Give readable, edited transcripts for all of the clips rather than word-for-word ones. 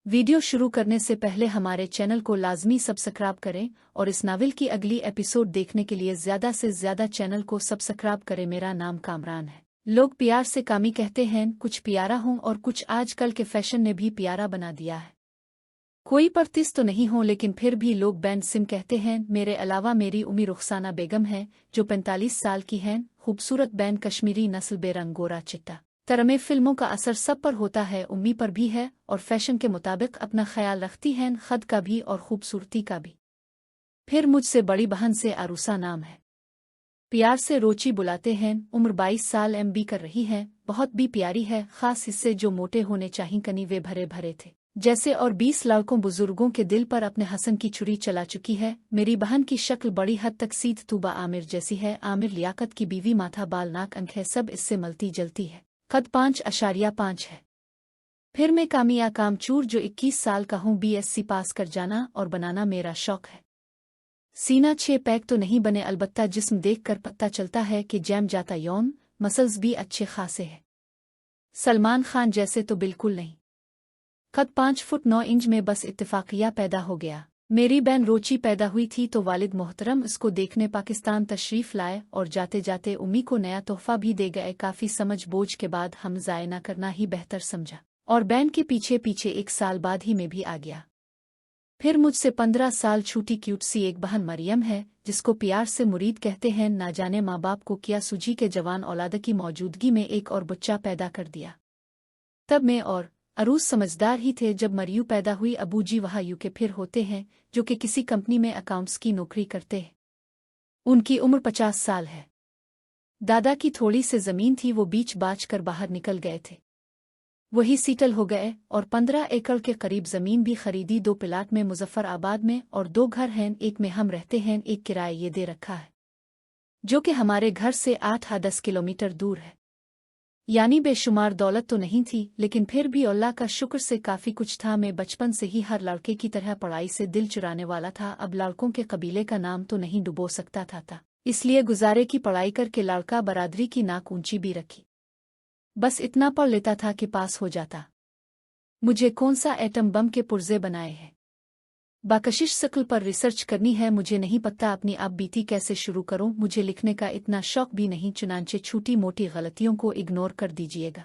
Video शुरू करने से पहले हमारे चैनल को लाजमी सब्सक्राइब करें और इस नावल की अगली एपिसोड देखने के लिए ज़्यादा से ज़्यादा चैनल को सब्सक्राइब करें। मेरा नाम कामरान है। लोग प्यार से कामी कहते हैं, कुछ प्यारा हूँ और कुछ आजकल के फैशन ने भी प्यारा बना दिया है। कोई परतिस तो नहीं हो लेकिन फिर भी लोग बैंड सिम कहते हैं। मेरे अलावा मेरी उम्मी रुखसाना बेगम है जो 45 साल की हैं। खूबसूरत बैंड कश्मीरी नस्ल बेरंग गोरा चिट्टा तरमे फिल्मों का असर सब पर होता है, उम्मी पर भी है और फैशन के मुताबिक अपना ख्याल रखती हैं, खद का भी और खूबसूरती का भी। फिर मुझसे बड़ी बहन से अरूसा नाम है, प्यार से रोची बुलाते हैं। उम्र 22 साल MB कर रही है, बहुत भी प्यारी है। खास हिस्से जो मोटे होने चाहिए कनी वे भरे भरे थे जैसे, और 20 लड़कों बुजुर्गों के दिल पर अपने हसन की छुरी चला चुकी है। मेरी बहन की शक्ल बड़ी हद तक सीध तूबा आमिर जैसी है। आमिर लियाकत की बीवी, माथा बाल नाक अंखें सब इससे मलती जलती है। कद 5.5 है। फिर मैं कामिया कामचूर जो 21 साल का हूँ। BSc पास कर जाना और बनाना मेरा शौक है। सीना 6 पैक तो नहीं बने, अलबत्ता जिस्म देखकर पता चलता है कि जैम जाता यौन। मसल्स भी अच्छे खासे हैं, सलमान खान जैसे तो बिल्कुल नहीं। कद 5 फुट 9 इंच में बस इत्तेफाकिया पैदा हो गया। मेरी बहन रोची पैदा हुई थी तो वालिद मोहतरम इसको देखने पाकिस्तान तशरीफ लाए और जाते जाते उम्मी को नया तोहफा भी दे गए। काफ़ी समझ बोझ के बाद हम ज़ाय न करना ही बेहतर समझा और बहन के पीछे पीछे 1 साल बाद ही मैं भी आ गया। फिर मुझसे 15 साल छूटी क्यूट सी एक बहन मरियम है जिसको प्यार से मुरीद कहते हैं। ना जाने माँ बाप को क्या सूझी के जवान औलाद की मौजूदगी में एक और बच्चा पैदा कर दिया। तब मैं और अरूस समझदार ही थे जब मरियू पैदा हुई। अबू जी वहाँ यूके फिर होते हैं जो कि किसी कंपनी में अकाउंट्स की नौकरी करते हैं। उनकी उम्र 50 साल है। दादा की थोड़ी से ज़मीन थी, वो बीच बाच कर बाहर निकल गए थे, वही सीटल हो गए और 15 एकड़ के करीब ज़मीन भी खरीदी। 2 प्लाट में मुजफ्फराबाद में और 2 घर हैं, एक में हम रहते हैं, एक किराए ये दे रखा है जो कि हमारे घर से 8 या 10 किलोमीटर दूर है। यानी बेशुमार दौलत तो नहीं थी लेकिन फिर भी अल्लाह का शुक्र से काफ़ी कुछ था। मैं बचपन से ही हर लड़के की तरह पढ़ाई से दिल चुराने वाला था। अब लड़कों के कबीले का नाम तो नहीं डुबो सकता था, इसलिए गुजारे की पढ़ाई करके लड़का बरादरी की नाक ऊंची भी रखी। बस इतना पढ़ लेता था कि पास हो जाता। मुझे कौन सा एटम बम के पुर्जे बनाए हैं, बाकशिश शक्ल पर रिसर्च करनी है। मुझे नहीं पता अपनी आप बीती कैसे शुरू करूं। मुझे लिखने का इतना शौक भी नहीं, चुनांचे छोटी मोटी गलतियों को इग्नोर कर दीजिएगा।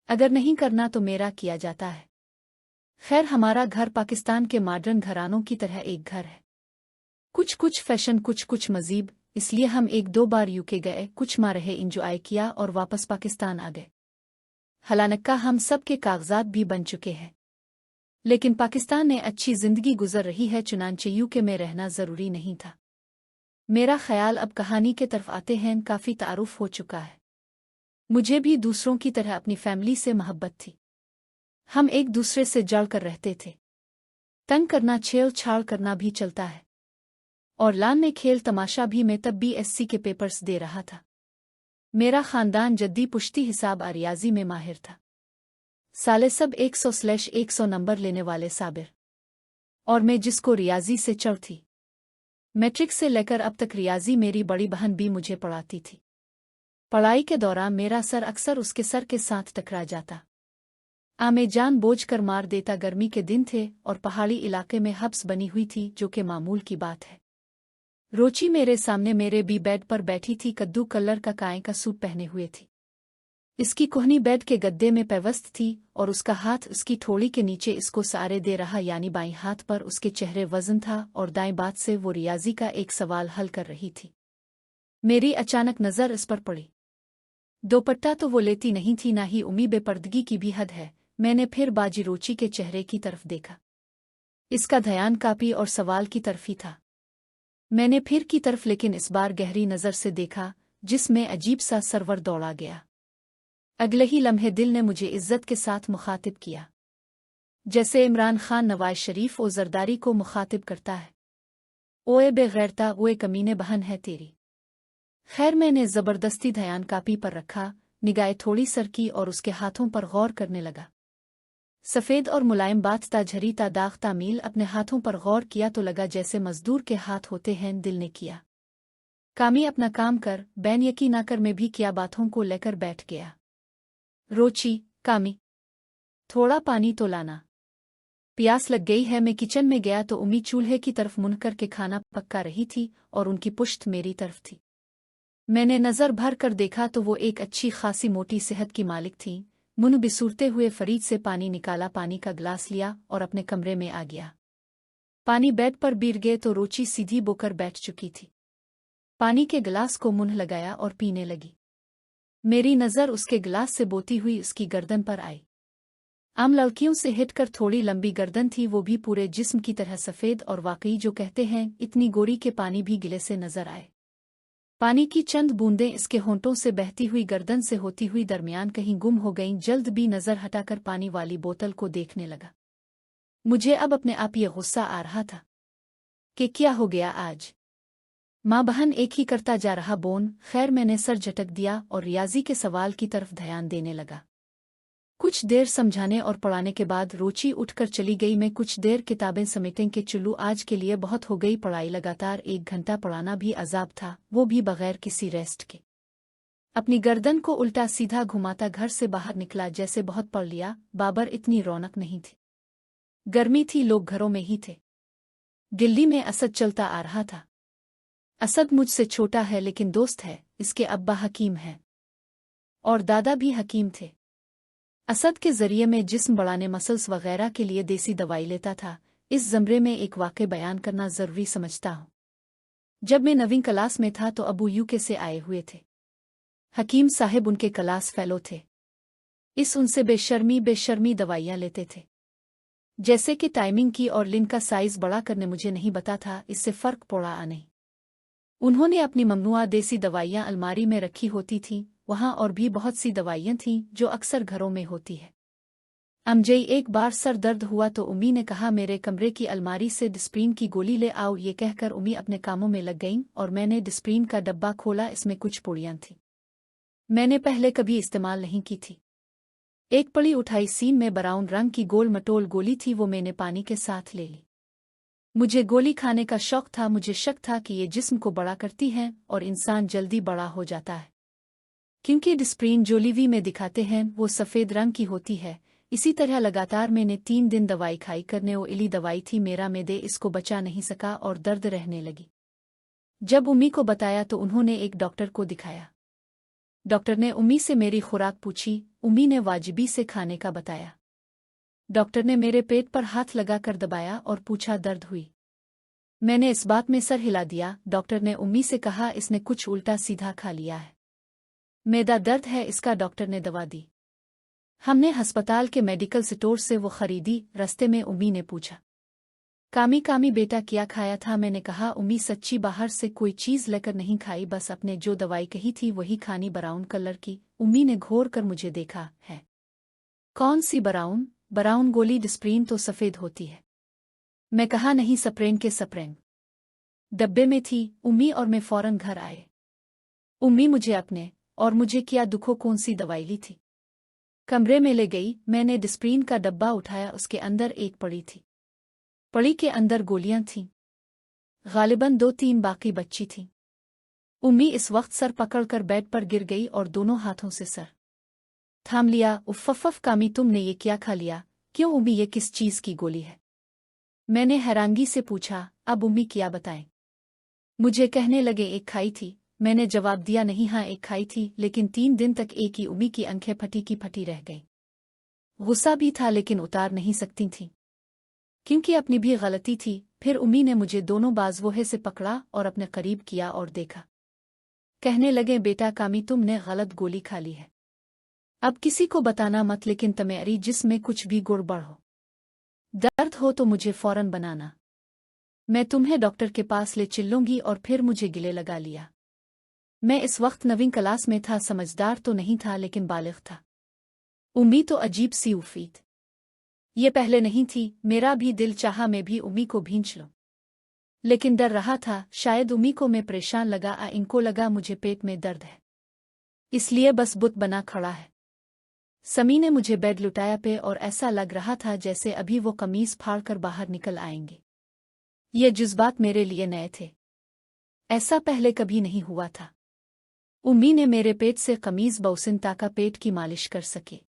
अगर नहीं करना तो मेरा किया जाता है। खैर, हमारा घर पाकिस्तान के मॉडर्न घरानों की तरह एक घर है, कुछ कुछ फैशन कुछ कुछ मजीब। इसलिए हम 1-2 बार यूके गए, कुछ माह रहे, इंजॉय किया और वापस पाकिस्तान आ गए। हलानक्का हम सब के कागजात भी बन चुके हैं लेकिन पाकिस्तान में अच्छी जिंदगी गुजर रही है, चुनांचे यूके में रहना ज़रूरी नहीं था। मेरा ख्याल अब कहानी के तरफ आते हैं। काफ़ी तारुफ हो चुका है। मुझे भी दूसरों की तरह अपनी फैमिली से मोहब्बत थी। हम एक दूसरे से जड़ कर रहते थे। तंग करना, छेड़ छाड़ करना भी चलता है। और लान में खेल तमाशा भी। मैं तब BSc के पेपर्स दे रहा था। मेरा ख़ानदान जद्दी पुश्ती हिसाब रियाजी में माहिर था। साले सब 100/100 नंबर लेने वाले साबिर, और मैं जिसको रियाजी से चढ़ थी। मैट्रिक से लेकर अब तक रियाजी मेरी बड़ी बहन भी मुझे पढ़ाती थी। पढ़ाई के दौरान मेरा सर अक्सर उसके सर के साथ टकरा जाता। मैं जान बोझ कर मार देता। गर्मी के दिन थे और पहाड़ी इलाके में हब्स बनी हुई थी जो कि मामूल की बात है। रोची मेरे सामने मेरे भी बेड पर बैठी थी, कद्दू कलर का काए का सूट पहने हुए थी। इसकी कोहनी बेड के गद्दे में पेवस्त थी और उसका हाथ उसकी ठोड़ी के नीचे इसको सहारे दे रहा, यानी बाईं हाथ पर उसके चेहरे वजन था और दाएं बात से वो रियाजी का एक सवाल हल कर रही थी। मेरी अचानक नज़र इस पर पड़ी। दोपट्टा तो वो लेती नहीं थी, ना ही उम्मी बेपर्दगी की भी हद है। मैंने फिर बाजी रोची के चेहरे की तरफ देखा। इसका ध्यान कापी और सवाल की तरफ ही था। मैंने फिर की तरफ, लेकिन इस बार गहरी नज़र से देखा जिसमें अजीब सा सरवर दौड़ा गया। अगले ही लम्हे दिल ने मुझे इज्जत के साथ मुखातिब किया, जैसे इमरान खान नवाज शरीफ और जरदारी को मुखातिब करता है। ओए बेगैरता, ओए कमीने, बहन है तेरी। खैर, मैंने ज़बरदस्ती ध्यान कापी पर रखा, निगाहें थोड़ी सरकी और उसके हाथों पर गौर करने लगा। सफ़ेद और मुलायम बात ता झरी ता दाग ता मील। अपने हाथों पर गौर किया तो लगा जैसे मजदूर के हाथ होते हैं। दिल ने किया, कामी अपना काम कर। बैन यकीन ना कर, मैं भी क्या बातों को लेकर बैठ गया। रोची, कामी, थोड़ा पानी तो लाना। प्यास लग गई है। मैं किचन में गया तो उम्मी चूल्हे की तरफ मुड़ कर के खाना पका रही थी और उनकी पुश्त मेरी तरफ थी। मैंने नज़र भर कर देखा तो वो एक अच्छी खासी मोटी सेहत की मालिक थी। मुंह बिसूरते हुए फरीज से पानी निकाला, पानी का गिलास लिया और अपने कमरे में आ गया। पानी बेड पर गिर गए तो रोची सीधी बोकर बैठ चुकी थी। पानी के गिलास को मुंह लगाया और पीने लगी। मेरी नज़र उसके गिलास से बोती हुई उसकी गर्दन पर आई। आम लड़कियों से हिटकर थोड़ी लंबी गर्दन थी, वो भी पूरे जिस्म की तरह सफ़ेद, और वाकई जो कहते हैं इतनी गोरी के पानी भी गिले से नजर आए। पानी की चंद बूंदें इसके होंठों से बहती हुई गर्दन से होती हुई दरमियान कहीं गुम हो गईं। जल्द भी नज़र हटाकर पानी वाली बोतल को देखने लगा। मुझे अब अपने आप ये गुस्सा आ रहा था कि क्या हो गया आज। माँ बहन एक ही करता जा रहा बोन। खैर, मैंने सर झटक दिया और रियाजी के सवाल की तरफ ध्यान देने लगा। कुछ देर समझाने और पढ़ाने के बाद रोची उठकर चली गई। मैं कुछ देर किताबें समेटें के चलूँ, आज के लिए बहुत हो गई पढ़ाई। लगातार 1 घंटा पढ़ाना भी अजाब था, वो भी बगैर किसी रेस्ट के। अपनी गर्दन को उल्टा सीधा घुमाता घर से बाहर निकला, जैसे बहुत पढ़ लिया। बाबर इतनी रौनक नहीं थी, गर्मी थी, लोग घरों में ही थे। दिल्ली में असद चलता आ रहा था। असद मुझसे छोटा है लेकिन दोस्त है। इसके अब्बा हकीम हैं और दादा भी हकीम थे। असद के जरिए में जिस्म बढ़ाने, मसल्स वगैरह के लिए देसी दवाई लेता था। इस ज़मरे में एक वाक़या बयान करना ज़रूरी समझता हूँ। जब मैं 9वीं क्लास में था तो अबू यूके से आए हुए थे। हकीम साहिब उनके क्लास फेलो थे। उनसे बेशर्मी दवाइयाँ लेते थे, जैसे कि टाइमिंग की, और लिन का साइज़ बड़ा करने मुझे नहीं बता था। इससे फ़र्क पड़ा नहीं। उन्होंने अपनी ममनुआ देसी दवाइयाँ अलमारी में रखी होती थीं। वहाँ और भी बहुत सी दवाइयाँ थीं जो अक्सर घरों में होती है। अमजई एक बार सर दर्द हुआ तो उम्मी ने कहा, मेरे कमरे की अलमारी से डिस्प्रीन की गोली ले आओ। ये कहकर उम्मी अपने कामों में लग गईं और मैंने डिस्प्रीन का डब्बा खोला। इसमें कुछ पुड़ियाँ थीं, मैंने पहले कभी इस्तेमाल नहीं की थी। एक पड़ी उठाई, सीन में ब्राउन रंग की गोल मटोल गोली थी, वो मैंने पानी के साथ ले ली। मुझे गोली खाने का शौक था। मुझे शक था कि ये जिस्म को बड़ा करती हैं और इंसान जल्दी बड़ा हो जाता है, क्योंकि डिस्प्रीन जो लीवी में दिखाते हैं वो सफ़ेद रंग की होती है। इसी तरह लगातार मैंने 3 दिन दवाई खाई। करने वो इली दवाई थी, मेरा मैदे इसको बचा नहीं सका और दर्द रहने लगी। जब उम्मी को बताया तो उन्होंने एक डॉक्टर को दिखाया। डॉक्टर ने उम्मी से मेरी खुराक पूछी। उम्मी ने वाजिबी से खाने का बताया। डॉक्टर ने मेरे पेट पर हाथ लगाकर दबाया और पूछा, दर्द हुई? मैंने इस बात में सर हिला दिया। डॉक्टर ने उम्मी से कहा, इसने कुछ उल्टा सीधा खा लिया है, मैदा दर्द है इसका। डॉक्टर ने दवा दी। हमने अस्पताल के मेडिकल स्टोर से वो खरीदी। रास्ते में उम्मी ने पूछा, कामी बेटा क्या खाया था? मैंने कहा, उम्मी सच्ची बाहर से कोई चीज़ लेकर नहीं खाई, बस अपने जो दवाई कही थी वही खानी, ब्राउन कलर की। उम्मी ने घोर कर मुझे देखा। है कौन सी ब्राउन? ब्राउन गोली डिस्प्रीन तो सफ़ेद होती है। मैं कहा, नहीं, स्प्रेन के स्प्रेन डब्बे में थी। उम्मी और मैं फौरन घर आए। उम्मी मुझे अपने और मुझे क्या दुखों कौन सी दवाई ली थी कमरे में ले गई। मैंने डिस्प्रीन का डब्बा उठाया, उसके अंदर एक पड़ी थी। पड़ी के अंदर गोलियां थीं, गालिबन 2-3 बाकी बच्ची थीं। उम्मी इस वक्त सर पकड़कर बेड पर गिर गई और दोनों हाथों से सर थाम लिया। उफ़ कामी, तुमने ये क्या खा लिया? क्यों उम्मी, ये किस चीज़ की गोली है? मैंने हैरानगी से पूछा। अब उम्मी क्या बताएं? मुझे कहने लगे, एक खाई थी। मैंने जवाब दिया, नहीं, हाँ एक खाई थी, लेकिन 3 दिन तक एक ही। उम्मी की आंखें फटी की फटी रह गई। गुस्सा भी था लेकिन उतार नहीं सकती थीं, क्योंकि अपनी भी गलती थी। फिर उम्मी ने मुझे दोनों बाजुओं से पकड़ा और अपने करीब किया और देखा। कहने लगे, बेटा कामी, तुमने गलत गोली खा ली है। अब किसी को बताना मत, लेकिन तुम्हारी जिस्म में कुछ भी गड़बड़ हो, दर्द हो तो मुझे फौरन बनाना। मैं तुम्हें डॉक्टर के पास ले चलूंगी। और फिर मुझे गिले लगा लिया। मैं इस वक्त 9वीं क्लास में था, समझदार तो नहीं था लेकिन बालिग था। उम्मी तो अजीब सी उफ़ीद, ये पहले नहीं थी। मेरा भी दिल चाहा मैं भी उम्मी को भींच लूं, लेकिन डर रहा था शायद उम्मी को मैं परेशान लगा। इनको लगा मुझे पेट में दर्द है, इसलिए बस बुत बना खड़ा है। समी ने मुझे बेड लुटाया पे और ऐसा लग रहा था जैसे अभी वो कमीज फाड़ कर बाहर निकल आएंगे। ये जज्बात मेरे लिए नए थे, ऐसा पहले कभी नहीं हुआ था। उम्मी ने मेरे पेट से कमीज बौसिन ताका पेट की मालिश कर सके।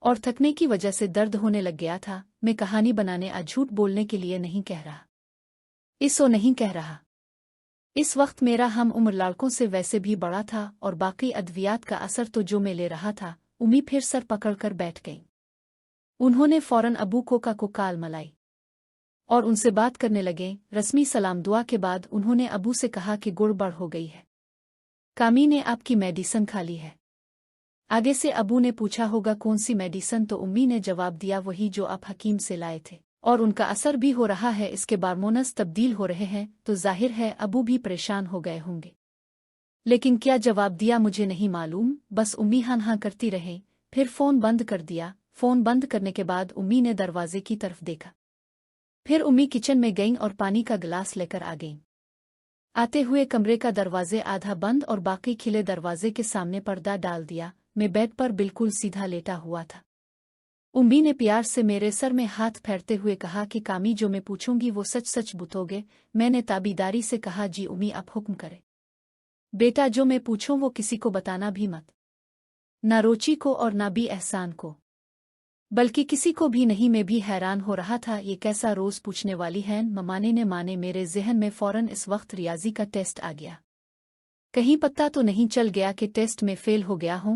और थकने की वजह से दर्द होने लग गया था। मैं कहानी बनाने या झूठ बोलने के लिए नहीं कह रहा। इसो नहीं कह रहा। इस वक्त मेरा हम उम्र लड़कों से वैसे भी बड़ा था और बाकी अद्वियात का असर तो जो मैं ले रहा था। उम्मी फिर सर पकड़कर बैठ गई। उन्होंने फौरन अबू को काल मलाई और उनसे बात करने लगे। रस्मी सलाम दुआ के बाद उन्होंने अबू से कहा कि गुड़बड़ हो गई है, कामी ने आपकी मेडिसन खा ली है। आगे से अबू ने पूछा होगा कौन सी मेडिसन, तो उम्मी ने जवाब दिया वही जो आप हकीम से लाए थे, और उनका असर भी हो रहा है, इसके हार्मोन्स तब्दील हो रहे हैं। तो जाहिर है अबू भी परेशान हो गए होंगे, लेकिन क्या जवाब दिया मुझे नहीं मालूम। बस उम्मी हाँ करती रहे। फिर फ़ोन बंद कर दिया। फ़ोन बंद करने के बाद उम्मी ने दरवाजे की तरफ देखा। फिर उम्मी किचन में गईं और पानी का गिलास लेकर आ गईं। आते हुए कमरे का दरवाजे आधा बंद और बाकी खिले दरवाजे के सामने पर्दा डाल दिया। मैं बेड पर बिल्कुल सीधा लेटा हुआ था। उम्मी ने प्यार से मेरे सर में हाथ फेरते हुए कहा कि कामी जो मैं पूछूंगी वो सच सच बताओगे। मैंने ताबीदारी से कहा जी उम्मी आप हुक्म करे। बेटा जो मैं पूछूं वो किसी को बताना भी मत, ना रोची को और ना भी एहसान को, बल्कि किसी को भी नहीं। मैं भी हैरान हो रहा था ये कैसा रोज पूछने वाली है। ममाने ने माने मेरे जहन में फौरन इस वक्त रियाजी का टेस्ट आ गया। कहीं पता तो नहीं चल गया कि टेस्ट में फेल हो गया हूं।